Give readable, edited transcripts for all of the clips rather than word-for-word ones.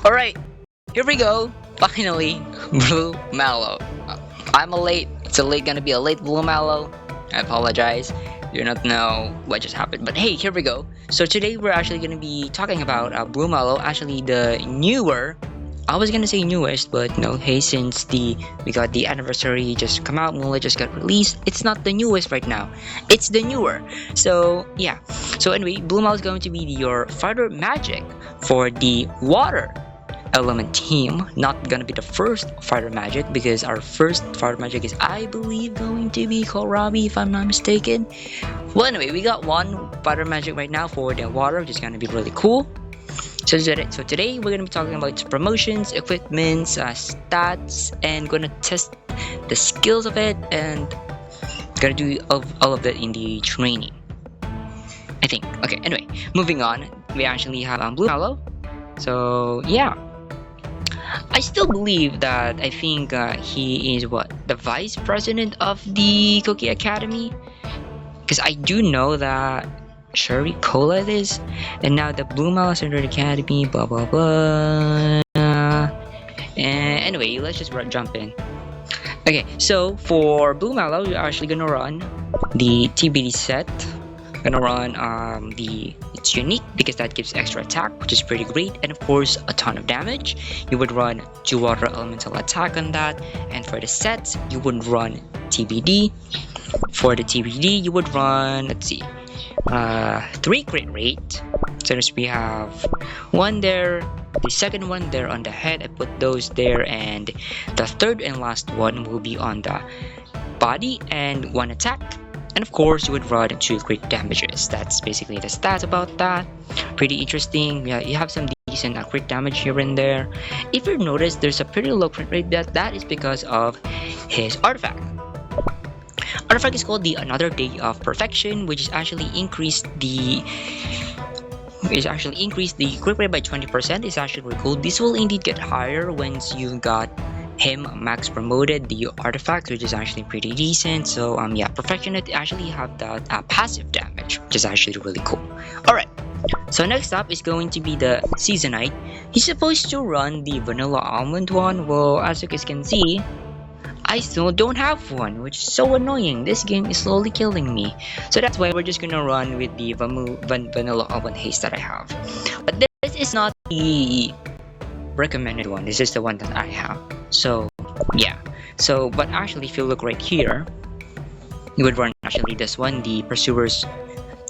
Alright, here we go. Finally, Blue Mallow. I'm a late. Gonna be a late Blue Mallow. I apologize. Do not know what just happened, but hey, here we go. So today we're actually gonna be talking about Blue Mallow. Actually, the newer. I was gonna say newest, but no. Hey, since we got the anniversary just come out, Mula just got released. It's not the newest right now. It's the newer. So yeah. So anyway, Blue Mallow is going to be your fighter magic for the water element team. Not gonna be the first fighter magic because our first fighter magic is, I believe, going to be Kohlrabi, if I'm not mistaken. Well, anyway, we got one fighter magic right now for the water, which is gonna be really cool. So today we're gonna be talking about its promotions, equipments, stats, and gonna test the skills of it, and gonna do all of that in the training, I think. Okay, anyway, moving on, we actually have Blue Mallow. So yeah, I still believe that I think he is the vice president of the Cookie Academy, because I do know that Sherry Cola it is, and now the Blue Mallow Center Academy, blah blah blah. And anyway, let's just jump in. Okay, so for Blue Mallow, you're actually gonna run the TBD set. Gonna run it's unique because that gives extra attack, which is pretty great, and of course a ton of damage. You would run 2 water elemental attack on that, and for the sets you would run TBD. For the TBD you would run, let's see, 3 crit rate. So as we have one there, the second one there on the head, I put those there, and the third and last one will be on the body and 1 attack. And of course, you would run 2 crit damages. That's basically the stats about that. Pretty interesting. Yeah, you have some decent crit damage here and there. If you notice, there's a pretty low crit rate. That is because of his artifact. Artifact is called the Another Day of Perfection, which is actually increased the crit rate by 20%. It's actually really cool. This will indeed get higher once you got him max promoted the artifact, which is actually pretty decent. So yeah, Perfectionate actually have that passive damage, which is actually really cool. Alright, so next up is going to be the Seasonite. He's supposed to run the vanilla almond one. Well, as you guys can see, I still don't have one, which is so annoying. This game is slowly killing me. So that's why we're just gonna run with the vanilla almond haste that I have. But this is not the recommended one. This is the one that I have. So yeah, so but actually if you look right here, you would run actually this one, the Pursuer's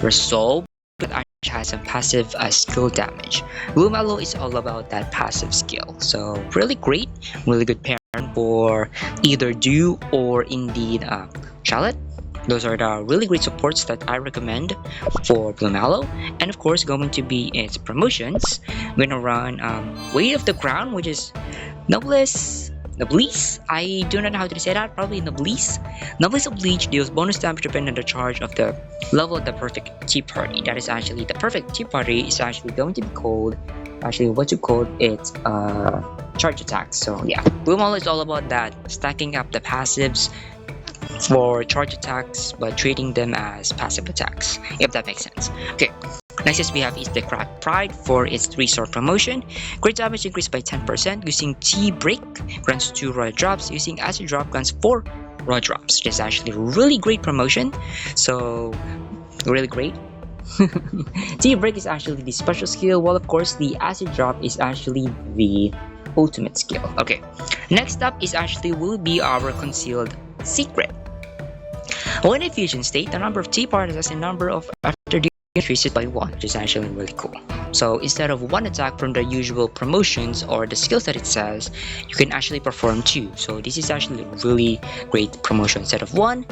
Resolve, that actually has some passive skill damage. Blue Mallow is all about that passive skill, so really great, really good pair for either Dew or indeed Shallot. Those are the really great supports that I recommend for Blue Mallow. And of course, going to be its promotions. We're gonna run Weight of the Crown, which is Noblesse. I do not know how to say that. Probably Noblesse. Noblesse Oblige deals bonus damage depending on the charge of the level of the perfect tea party. That is actually the perfect tea party is actually going to be called. Actually, what you call it? Charge attacks. So yeah, Blue Mallow is all about that, stacking up the passives for charge attacks but treating them as passive attacks, if that makes sense. Okay, next is we have is the Crack Pride for its 3-star promotion. Crit damage increased by 10% using Tea Break, grants 2 Royal Drops, using Acid Drop grants 4 Royal Drops, which is actually a really great promotion. So really great. Tea Break is actually the special skill, while of course the Acid Drop is actually the ultimate skill. Okay, next up is actually will be our Concealed Secret. When in fusion state, the number of tea parties as a number of after increases by 1, which is actually really cool. So instead of 1 attack from the usual promotions or the skills that it says, you can actually perform 2. So this is actually a really great promotion. Instead of 1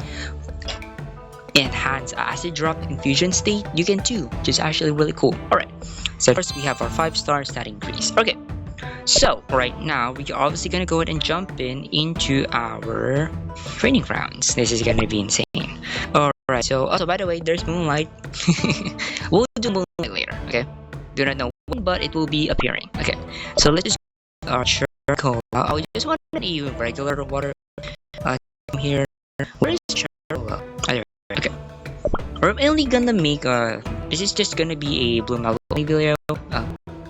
enhance acid drop infusion state, you can 2, which is actually really cool. Alright, so first we have our 5-star stat increase. Okay, so right now we are obviously gonna go ahead and jump into our training rounds. This is gonna be insane. Alright, so also by the way, there's Moonlight. We'll do Moonlight later, okay? Do not know when, but it will be appearing. Okay, so let's just charcoal. I just want a regular water here. Where is charcoal? Okay, we're only gonna make this is just gonna be a Blue Mallow only video.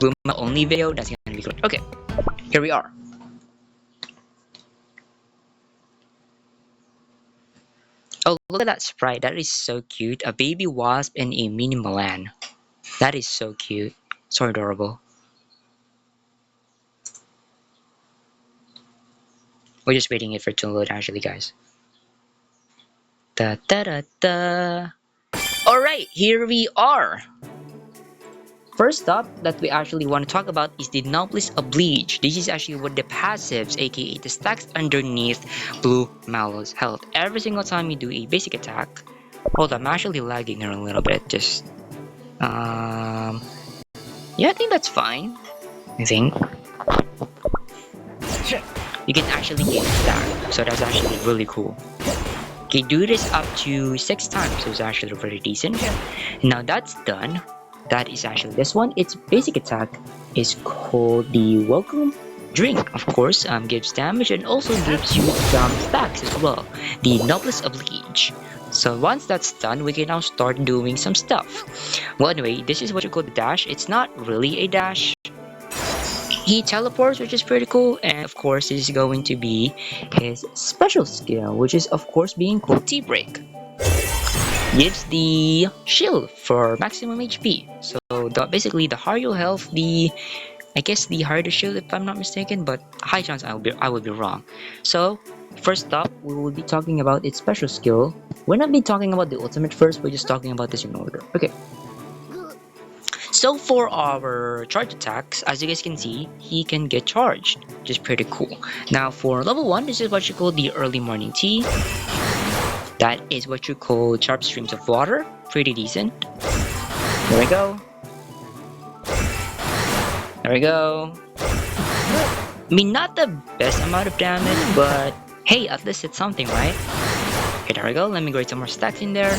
Blue Mallow only video. That's gonna really good. Okay, here we are. Oh, look at that sprite. That is so cute. A baby wasp and a mini Milan. That is so cute. So adorable. We're just waiting it for it to load actually, guys. Da da da da. Alright, here we are. First up that we actually want to talk about is the Noblesse Oblige. This is actually what the passives, aka the stacks underneath Blue Mallow's health. Every single time you do a basic attack. Hold on, I'm actually lagging here a little bit. Just yeah, I think that's fine. I think you can actually gain a stack, so that's actually really cool. Okay, do this up to 6 times, so it's actually pretty decent. Now that's done. That is actually this one. Its basic attack is called the Welcome Drink. Of course, gives damage and also gives you some stacks as well. The Noblesse Oblige. So once that's done, we can now start doing some stuff. Well, anyway, this is what you call the dash. It's not really a dash. He teleports, which is pretty cool, and of course, this is going to be his special skill, which is of course being called T-Break. Gives the shield for maximum HP. So basically, the higher your health, I guess the higher the shield, if I'm not mistaken, but high chance I will be wrong. So first up, we will be talking about its special skill. We're not be talking about the ultimate first. We're just talking about this in order. Okay. So for our charge attacks, as you guys can see, he can get charged, which is pretty cool. Now for level 1, this is what you call the early morning tea. That is what you call sharp streams of water. Pretty decent. There we go. There we go. I mean, not the best amount of damage, but hey, at least it's something, right? Okay, there we go. Let me grade some more stacks in there.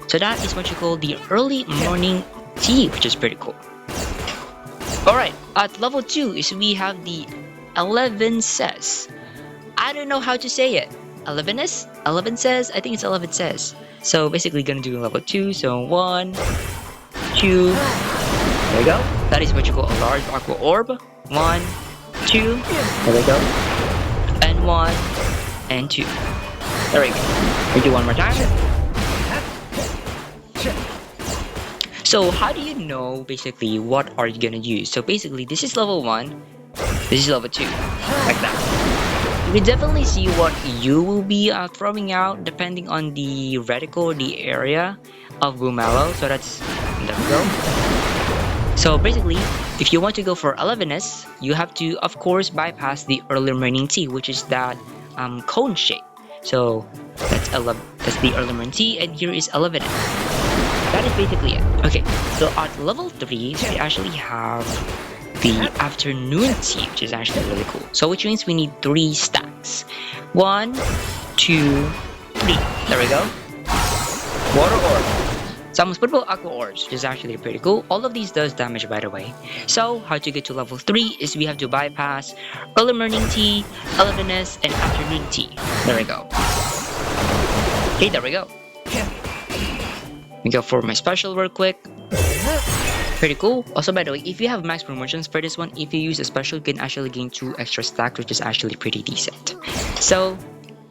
So that is what you call the early morning tea, which is pretty cool. Alright, at level 2 is we have the 11 says. I don't know how to say it. 11s? 11 says? I think it's 11 says. So basically gonna do level 2. So 1, 2. There we go. That is what you call a large aqua orb. 1, 2. There we go. And 1, and 2. There we go. We do one more time. So how do you know basically what are you gonna use? So basically this is level 1. This is level 2. Like that. You can definitely see what you will be throwing out depending on the reticle or the area of Blue Mallow. So that's, there we go. So basically, if you want to go for 11s, you have to of course bypass the early morning tea, which is that cone shape. So that's the early morning tea, and here is 11. That is basically it. Okay, so at level 3, we actually have the afternoon tea, which is actually really cool. So which means we need 3 stacks. 1, 2, 3. There we go. Water orb. Some splittable aqua orbs, which is actually pretty cool. All of these does damage, by the way. So how to get to level 3 is we have to bypass early morning tea, 11s, and afternoon tea. There we go. Okay, there we go. Let me go for my special real quick. Pretty cool. Also, by the way, if you have max promotions for this one, if you use a special, you can actually gain 2 extra stacks, which is actually pretty decent. So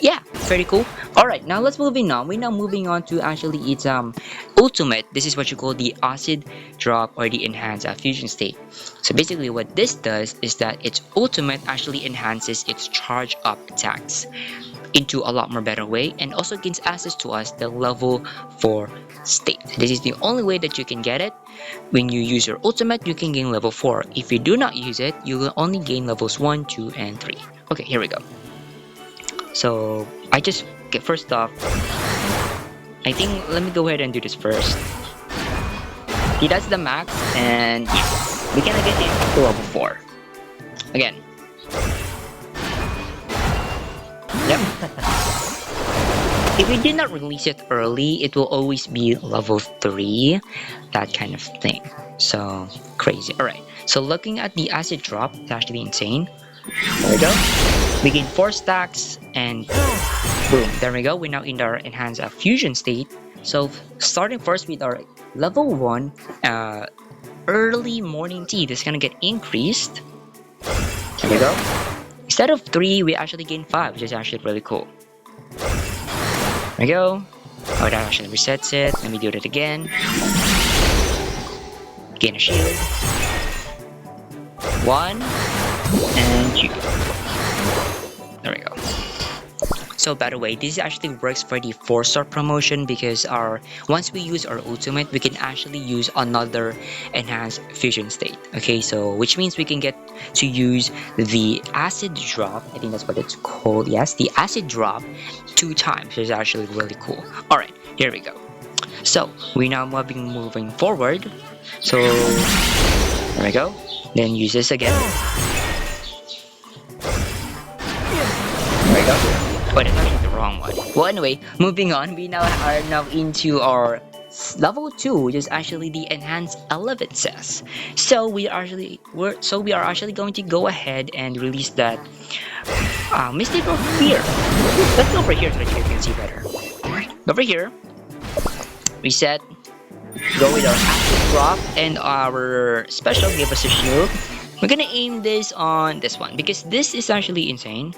yeah, pretty cool. Alright, now let's moving on. We're now moving on to actually its ultimate. This is what you call the acid drop or the enhanced fusion state. So basically what this does is that its ultimate actually enhances its charge up attacks into a lot more better way, and also gains access to us the level 4 state. This is the only way that you can get it. When you use your ultimate, you can gain level 4. If you do not use it, you will only gain levels 1, 2, and 3. Okay, here we go. So I just get first off, I think let me go ahead and do this first. He does the max, and yeah, we can get him to level 4 again. Yep. If we did not release it early, it will always be level 3, that kind of thing. So crazy. Alright, so looking at the acid drop, it's actually insane. There we go. We gain 4 stacks, and boom, there we go. We're now in our enhanced fusion state. So starting first with our level 1 early morning tea, this is gonna get increased. There we go. Instead of 3, we actually gain 5, which is actually really cool. There we go. Oh, that actually resets it. Let me do it again. Gain a shield. 1 and 2. There we go. So by the way, this actually works for the 4-star promotion because once we use our ultimate, we can actually use another enhanced fusion state. Okay, so which means we can get to use the acid drop. I think that's what it's called. Yes, the acid drop 2 times, which is actually really cool. All right, here we go. So we now moving forward. So there we go. Then use this again. There we go. But it's actually the wrong one. Well, anyway, moving on, we now are into our level 2, which is actually the enhanced elevators. So we are actually going to go ahead and release that Mystic of Fear. Let's go over here so that you guys can see better. Over here, reset. Go with our active drop and our special give us a shield. We're gonna aim this on this one because this is actually insane.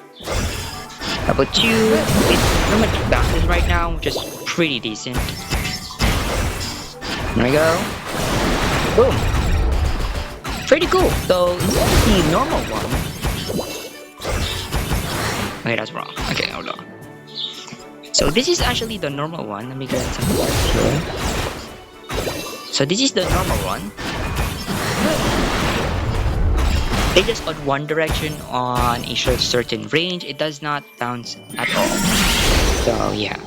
Level 2, it's pretty much bounces right now, which is pretty decent. There we go. Boom. Pretty cool. So it's the normal one. Okay, that's wrong. Okay, hold on. So this is actually the normal one. Let me get some here. So this is the normal one. It just on one direction on a certain range. It does not bounce at all. So yeah.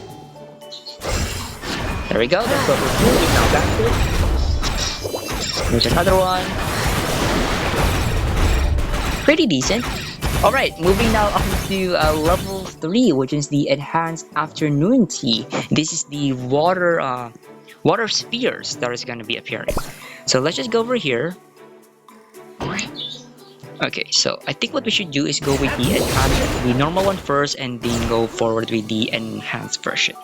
There we go. That's what we're doing. Now back to it. There's another one. Pretty decent. Alright, moving now on to level 3, which is the enhanced afternoon tea. This is the water spheres that is going to be appearing. So let's just go over here. Okay, so I think what we should do is go with the normal one first and then go forward with the enhanced version.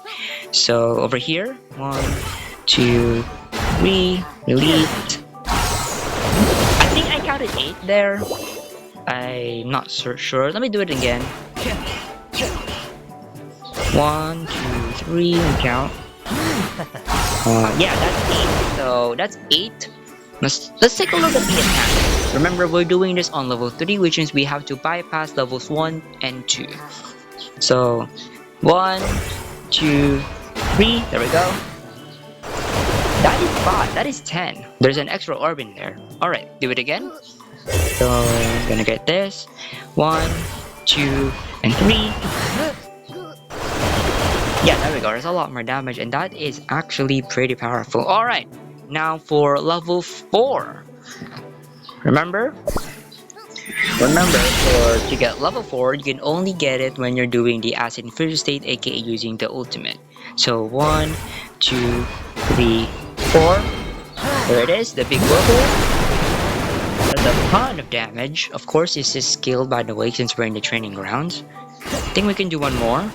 So over here, 1, 2, 3, release. I think I counted 8 there. I'm not so sure. Let me do it again. 1, 2, 3, and count. Yeah, that's 8. So that's 8. Let's take a look at the enhanced. Remember, we're doing this on level 3, which means we have to bypass levels 1 and 2. So 1, 2, 3. There we go. That is 5. That is 10. There's an extra orb in there. Alright, do it again. So I'm gonna get this. 1, 2, and 3. Yeah, there we go. There's a lot more damage, and that is actually pretty powerful. Alright, now for level 4. Remember, to get level 4, you can only get it when you're doing the acid infusion state, aka using the ultimate. So 1, 2, 3, 4. There it is, the big whirlpool. Does a ton of damage. Of course, this is scaled by the way since we're in the training grounds. I think we can do one more.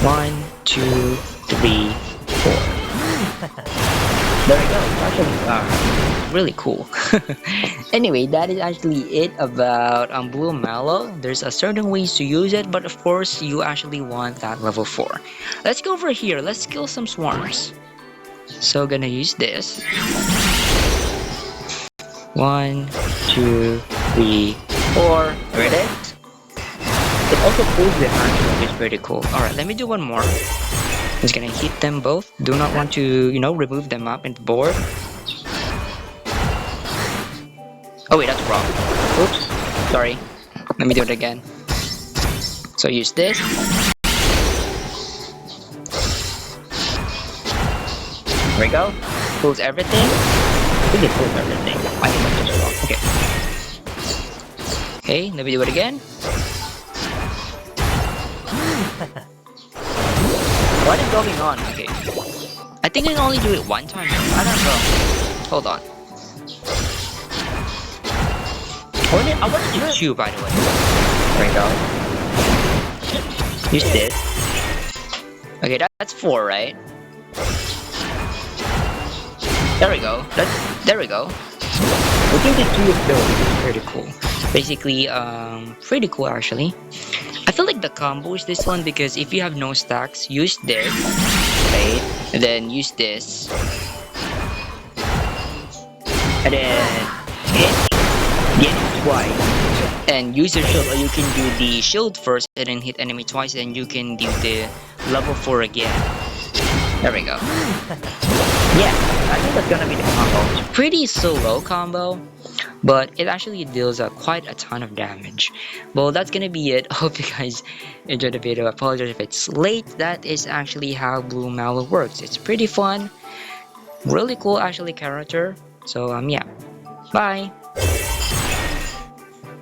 1, 2, 3, 4. There we go. Actually, really cool. Anyway, that is actually it about Blue Mallow. There's a certain ways to use it, but of course, you actually want that level 4. Let's go over here. Let's kill some swarms. So, gonna use this. 1, 2, 3, 4. There it is. It also pulls the hand, which is pretty cool. Alright, let me do one more. Just gonna hit them both. Do not want to, remove them up in the board. Oh wait, that's wrong. Oops, sorry. Let me do it again. So use this. There we go. Pulls everything. I think it pulls everything. I think that's just wrong. Okay. Okay, let me do it again. What is going on? Okay. I think I can only do it one time. I don't know. Hold on. I want to do 2, by the way. There we go. Use this. Okay, that's 4, right? There we go. There we go. We can do three of those, which is pretty cool. Basically, pretty cool actually. I feel like the combo is this one because if you have no stacks, use this, right? And then use this, and then hit twice, and use your shield, or you can do the shield first and then hit enemy twice, and you can do the level 4 again. There we go. Yeah, I think that's gonna be the combo. It's pretty slow combo, but it actually deals quite a ton of damage. Well, that's gonna be it. Hope you guys enjoyed the video. I apologize if it's late. That is actually how Blue Mallow works. It's pretty fun, really cool actually character. So yeah, bye.